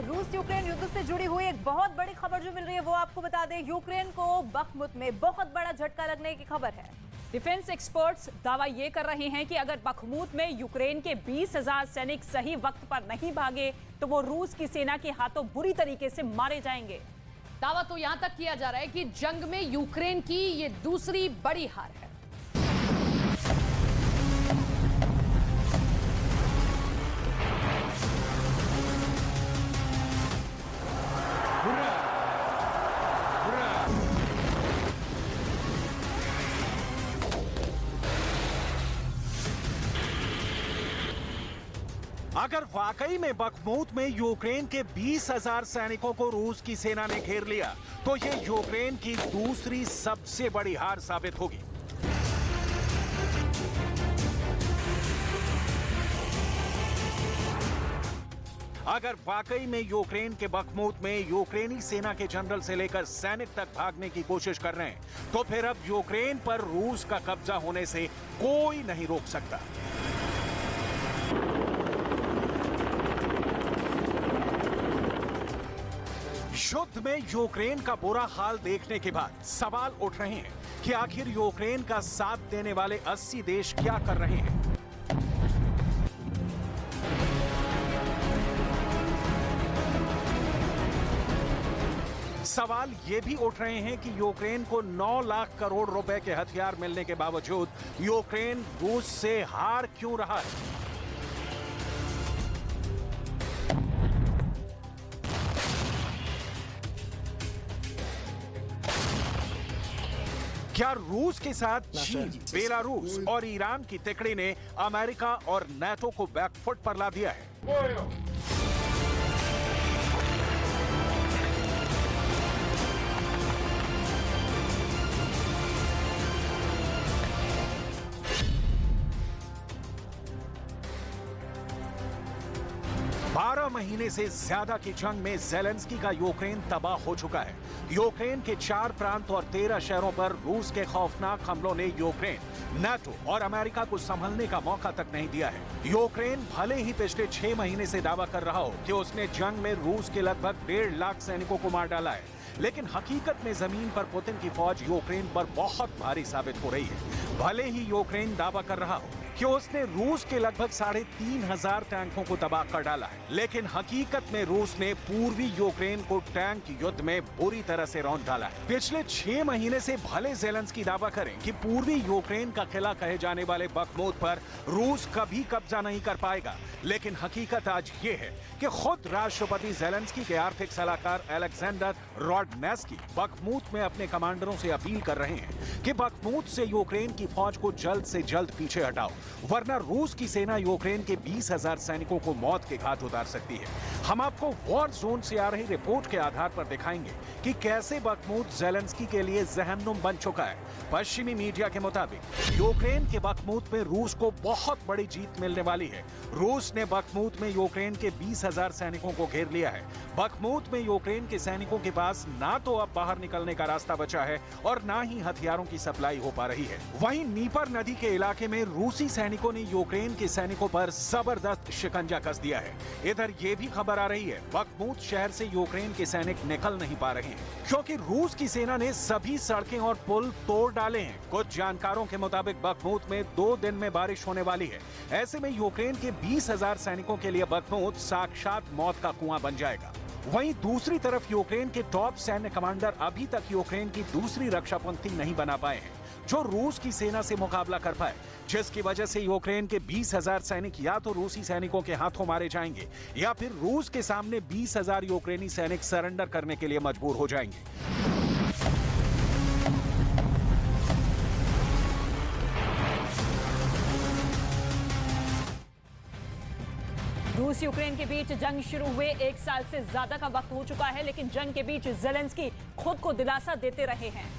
रूस यूक्रेन युद्ध से जुड़ी हुई एक बहुत बड़ी खबर जो मिल रही है वो आपको बता दें। यूक्रेन को बखमुत में बहुत बड़ा झटका लगने की खबर है। डिफेंस एक्सपर्ट्स दावा ये कर रहे हैं कि अगर बखमुत में यूक्रेन के 20,000 सैनिक सही वक्त पर नहीं भागे तो वो रूस की सेना के हाथों बुरी तरीके से मारे जाएंगे। दावा तो यहां तक किया जा रहा है कि जंग में यूक्रेन की ये दूसरी बड़ी हार है। अगर वाकई में बखमुत में यूक्रेन के 20,000 सैनिकों को रूस की सेना ने घेर लिया तो ये यूक्रेन की दूसरी सबसे बड़ी हार साबित होगी। अगर वाकई में यूक्रेन के बखमुत में यूक्रेनी सेना के जनरल से लेकर सैनिक तक भागने की कोशिश कर रहे हैं तो फिर अब यूक्रेन पर रूस का कब्जा होने से कोई नहीं रोक सकता। युद्ध में यूक्रेन का बुरा हाल देखने के बाद सवाल उठ रहे हैं कि आखिर यूक्रेन का साथ देने वाले 80 देश क्या कर रहे हैं। सवाल ये भी उठ रहे हैं कि यूक्रेन को 9 लाख करोड़ रुपए के हथियार मिलने के बावजूद यूक्रेन रूस से हार क्यों रहा है। क्या रूस के साथ चीन, बेलारूस और ईरान की तिकड़ी ने अमेरिका और नाटो को बैकफुट पर ला दिया है? 12 महीने से ज्यादा की जंग में ज़ेलेंस्की का यूक्रेन तबाह हो चुका है। यूक्रेन के 4 प्रांत और 13 शहरों पर रूस के खौफनाक हमलों ने यूक्रेन, नाटो और अमेरिका को संभलने का मौका तक नहीं दिया है। यूक्रेन भले ही पिछले 6 महीने से दावा कर रहा हो कि उसने जंग में रूस के लगभग 1.5 लाख सैनिकों को मार डाला है, लेकिन हकीकत में जमीन पर पुतिन की फौज यूक्रेन पर बहुत भारी साबित हो रही है। भले ही यूक्रेन दावा कर रहा हो कि उसने रूस के लगभग 3,500 टैंकों को तबाह कर डाला है, लेकिन हकीकत में रूस ने पूर्वी यूक्रेन को टैंक युद्ध में बुरी तरह से रौंद डाला है। पिछले 6 महीने से भले ज़ेलेंस्की दावा करें कि पूर्वी यूक्रेन का किला कहे जाने वाले बखमुत पर रूस कभी कब्जा नहीं कर पाएगा, लेकिन हकीकत आज ये है कि खुद राष्ट्रपति ज़ेलेंस्की के आर्थिक सलाहकार अलेक्जेंडर रोडनेस्की बखमुत में अपने कमांडरों से अपील कर रहे हैं कि बखमुत से यूक्रेन की फौज को जल्द से जल्द पीछे हटाओ, वरना रूस की सेना यूक्रेन के 20,000 सैनिकों को मौत के घाट उतार सकती है। हम आपको वॉर जोन से आ रही रिपोर्ट के आधार पर दिखाएंगे कि कैसे बखमुत ज़ेलेंस्की के लिए जहन्नुम बन चुका है। पश्चिमी मीडिया के मुताबिक यूक्रेन के बखमुत में रूस को बहुत बड़ी जीत मिलने वाली है। रूस ने बखमुत में यूक्रेन के 20,000 सैनिकों को घेर लिया है। बखमुत में यूक्रेन के सैनिकों के पास ना तो अब बाहर निकलने का रास्ता बचा है और ना ही हथियारों की सप्लाई हो पा रही है। वहीं नीपर नदी के इलाके में रूसी सैनिकों ने यूक्रेन के सैनिकों पर जबरदस्त शिकंजा कस दिया है। इधर ये भी खबर आ रही है बखमुत शहर से यूक्रेन के सैनिक निकल नहीं पा रहे हैं क्योंकि रूस की सेना ने सभी सड़कें और पुल तोड़ डाले हैं। कुछ जानकारों के मुताबिक बखमुत में 2 दिन में बारिश होने वाली है। ऐसे में यूक्रेन के 20,000 सैनिकों के लिए बखमुत साक्षात मौत का कुआं बन जाएगा। वहीं दूसरी तरफ यूक्रेन के टॉप सैन्य कमांडर अभी तक यूक्रेन की दूसरी रक्षा पंक्ति नहीं बना पाए हैं जो रूस की सेना से मुकाबला कर पाए, जिसकी वजह से यूक्रेन के 20,000 सैनिक या तो रूसी सैनिकों के हाथों मारे जाएंगे या फिर रूस के सामने 20,000 यूक्रेनी सैनिक सरेंडर करने के लिए मजबूर हो जाएंगे। रूस यूक्रेन के बीच जंग शुरू हुए 1 साल से ज्यादा का वक्त हो चुका है, लेकिन जंग के बीच ज़ेलेंस्की खुद को दिलासा देते रहे हैं।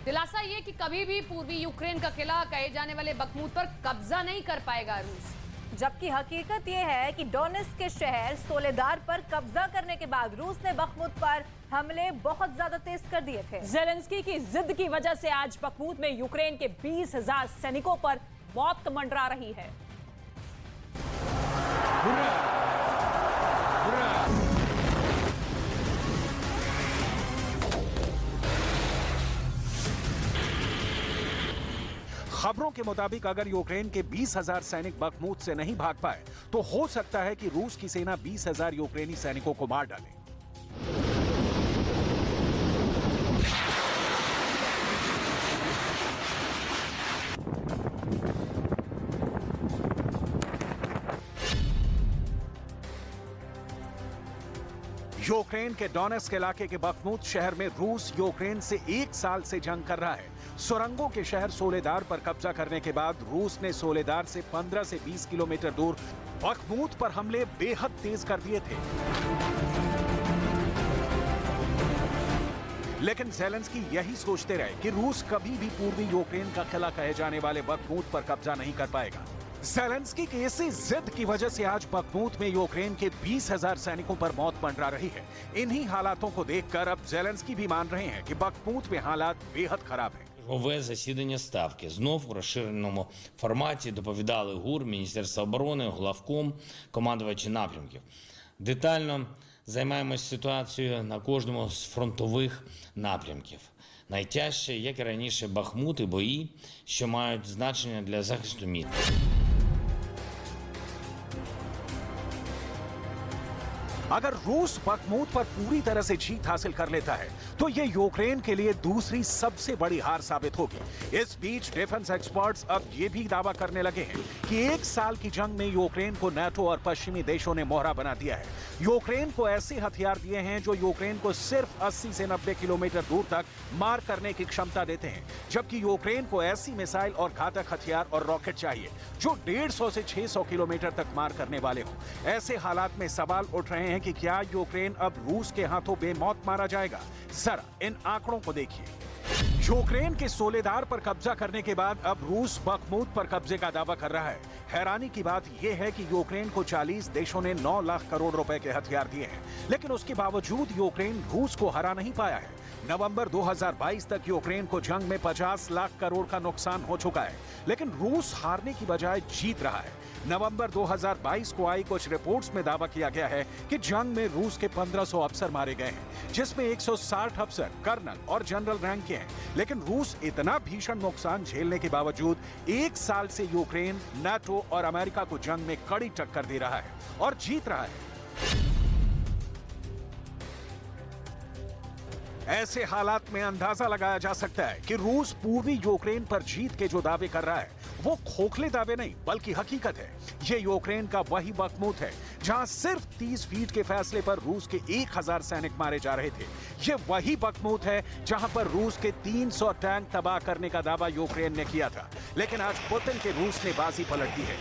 दिलासा ये कि कभी भी पूर्वी यूक्रेन का किला कहे जाने वाले बखमुत पर कब्जा नहीं कर पाएगा रूस, जबकि हकीकत यह है कि डोनेट्स्क के शहर सोलेदार पर कब्जा करने के बाद रूस ने बखमुत पर हमले बहुत ज्यादा तेज कर दिए थे। ज़ेलेंस्की की जिद की वजह से आज बखमुत में यूक्रेन के 20,000 सैनिकों पर मौत मंडरा रही है। खबरों के मुताबिक अगर यूक्रेन के 20,000 सैनिक बखमूत से नहीं भाग पाए तो हो सकता है कि रूस की सेना 20,000 यूक्रेनी सैनिकों को मार डाले। यूक्रेन के डोनेट्स्क इलाके के बखमूत शहर में रूस यूक्रेन से 1 साल से जंग कर रहा है। सुरंगों के शहर सोलेदार पर कब्जा करने के बाद रूस ने सोलेदार से 15 से 20 किलोमीटर दूर बखमूत पर हमले बेहद तेज कर दिए थे। लेकिन ज़ेलेंस्की यही सोचते रहे कि रूस कभी भी पूर्वी यूक्रेन का किला कहे जाने वाले बखमूत पर कब्जा नहीं कर पाएगा। ज़ेलेंस्की की इसी जिद की वजह से आज बखमूत में यूक्रेन के 20,000 सैनिकों पर मौत मंडरा रही है। इन्हीं हालातों को देखकर अब ज़ेलेंस्की भी मान रहे हैं कि बखमूत में हालात बेहद खराब हैं। Чергове засідання Ставки. Знов у розширеному форматі доповідали ГУР, Міністерство оборони, главком, командувачі напрямків. Детально займаємось ситуацією на кожному з фронтових напрямків. Найтяжче, як і раніше, Бахмут і бої, що мають значення для захисту міста. अगर रूस बखमूत पर पूरी तरह से जीत हासिल कर लेता है तो ये यूक्रेन के लिए दूसरी सबसे बड़ी हार साबित होगी। इस बीच डिफेंस एक्सपर्ट्स अब ये भी दावा करने लगे हैं कि 1 साल की जंग में यूक्रेन को नाटो और पश्चिमी देशों ने मोहरा बना दिया है। यूक्रेन को ऐसे हथियार दिए हैं जो यूक्रेन को सिर्फ 80 से 90 किलोमीटर दूर तक मार करने की क्षमता देते हैं, जबकि यूक्रेन को ऐसी मिसाइल और घातक हथियार और रॉकेट चाहिए जो 150 से 600 किलोमीटर तक मार करने वाले हों। ऐसे हालात में सवाल उठ रहे हैं कि क्या यूक्रेन अब रूस के हाथों बेमौत मारा जाएगा? जरा इन आंकड़ों को देखिए। यूक्रेन के सोलेदार पर कब्जा करने के बाद अब रूस बखमूत पर कब्जे का दावा कर रहा है। हैरानी की बात यह है कि यूक्रेन को 40 देशों ने 9 लाख करोड़ रुपए के हथियार दिए हैं, लेकिन उसके बावजूद यूक्रेन रूस को हरा नहीं पाया है। नवंबर 2022 तक यूक्रेन को जंग में 50 लाख करोड़ का नुकसान हो चुका है, लेकिन रूस हारने की बजाय जीत रहा है। नवंबर 2022 को आई कुछ रिपोर्ट्स में दावा किया गया है कि जंग में रूस के 1500 अफसर मारे गए हैं, जिसमें 160 अफसर कर्नल और जनरल रैंक के हैं। लेकिन रूस इतना भीषण नुकसान झेलने के बावजूद 1 साल से यूक्रेन, नाटो और अमेरिका को जंग में कड़ी टक्कर दे रहा है और जीत रहा है। ऐसे हालात में अंदाजा लगाया जा सकता है कि रूस पूर्वी यूक्रेन पर जीत के जो दावे कर रहा है वो खोखले दावे नहीं बल्कि हकीकत है। ये यूक्रेन का वही बखमूत है जहां सिर्फ 30 फीट के फैसले पर रूस के 1000 सैनिक मारे जा रहे थे। ये वही बखमूत है जहां पर रूस के 300 टैंक तबाह करने का दावा यूक्रेन ने किया था, लेकिन आज पुतिन के रूस ने बाजी पलट दी है।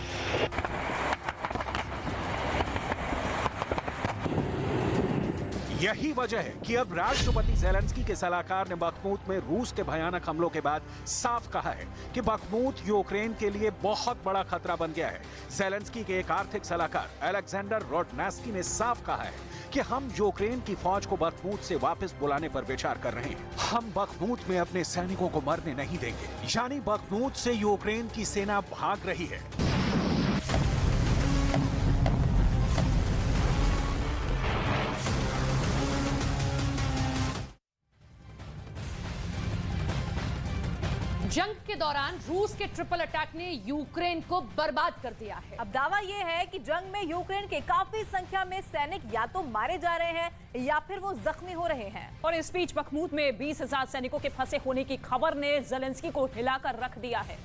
यही वजह है कि अब राष्ट्रपति ज़ेलेंस्की के सलाहकार ने बखमूत में रूस के भयानक हमलों के बाद साफ कहा है कि बखमूत यूक्रेन के लिए बहुत बड़ा खतरा बन गया है। ज़ेलेंस्की के एक आर्थिक सलाहकार अलेक्जेंडर रोडनास्की ने साफ कहा है कि हम यूक्रेन की फौज को बखमूत से वापस बुलाने पर विचार कर रहे हैं। हम बखमूत में अपने सैनिकों को मरने नहीं देंगे। यानी बखमूत से यूक्रेन की सेना भाग रही है। जंग के दौरान रूस के ट्रिपल अटैक ने यूक्रेन को बर्बाद कर दिया है। अब दावा यह है कि जंग में यूक्रेन के काफी संख्या में सैनिक या तो मारे जा रहे हैं या फिर वो जख्मी हो रहे हैं। और इस बीच बखमूत में 20,000 सैनिकों के फंसे होने की खबर ने ज़ेलेंस्की को हिलाकर रख दिया है।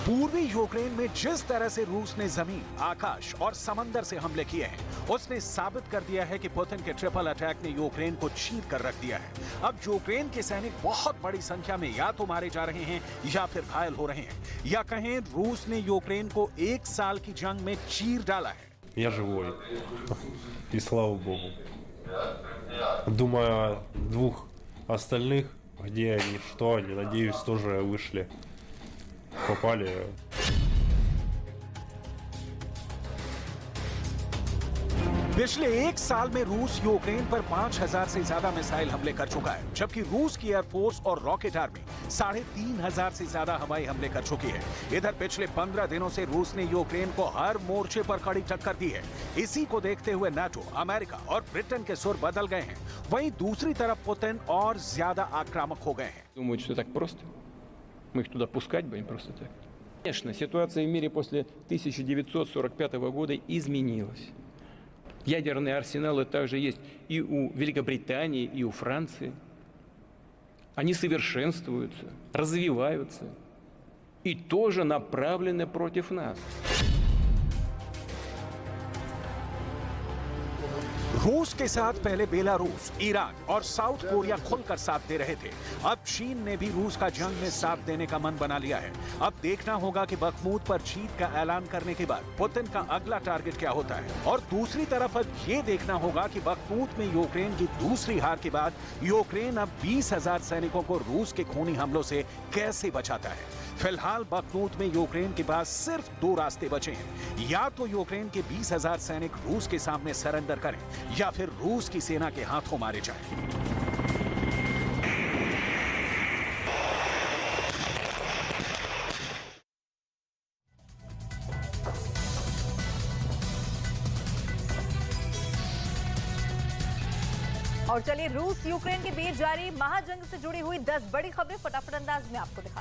पूर्वी यूक्रेन में जिस तरह से रूस ने जमीन, आकाश और समंदर से हमले किए हैं, उसने साबित कर दिया है कि पुतिन के ट्रिपल अटैक ने यूक्रेन को चीर कर रख दिया है। अब यूक्रेन के सैनिक बहुत बड़ी संख्या में या तो मारे जा रहे हैं या फिर घायल हो रहे हैं, या कहें रूस ने यूक्रेन को 1 साल की जंग में चीर डाला है। Я живой, и слава богу. Думаю о 2 остальных, где они, что они, надеюсь, тоже вышли, попали. पिछले 1 साल में रूस यूक्रेन पर 5000 से ज्यादा मिसाइल हमले कर चुका है, जबकि रूस की एयरफोर्स और रॉकेट आर्मी 3,500 से ज्यादा हवाई हमले कर चुकी है। इधर पिछले 15 दिनों से रूस ने यूक्रेन को हर मोर्चे पर कड़ी टक्कर दी है। इसी को देखते हुए नाटो, अमेरिका और ब्रिटेन के सुर बदल गए हैं। वहीं दूसरी तरफ पुतिन और ज्यादा आक्रामक हो गए हैं। Думают, что так просто? Мы их туда пускать будем просто так? Конечно, ситуация в мире после 1945 года изменилась. Ядерные арсеналы также есть и у Великобритании, и у Франции. Они совершенствуются, развиваются и тоже направлены против нас. रूस के साथ पहले बेलारूस, ईरान और साउथ कोरिया खुलकर साथ दे रहे थे। अब चीन ने भी रूस का जंग में साथ देने का मन बना लिया है। अब देखना होगा कि बखमूत पर जीत का ऐलान करने के बाद पुतिन का अगला टारगेट क्या होता है। और दूसरी तरफ अब ये देखना होगा कि बखमूत में यूक्रेन की दूसरी हार के बाद यूक्रेन अब 20,000 सैनिकों को रूस के खूनी हमलों से कैसे बचाता है। फिलहाल बखमूत में यूक्रेन के पास सिर्फ 2 रास्ते बचे हैं। या तो यूक्रेन के 20,000 सैनिक रूस के सामने सरेंडर करें या फिर रूस की सेना के हाथों मारे जाएं। और चलिए रूस यूक्रेन के बीच जारी महाजंग से जुड़ी हुई 10 बड़ी खबरें फटाफट अंदाज में आपको दिखा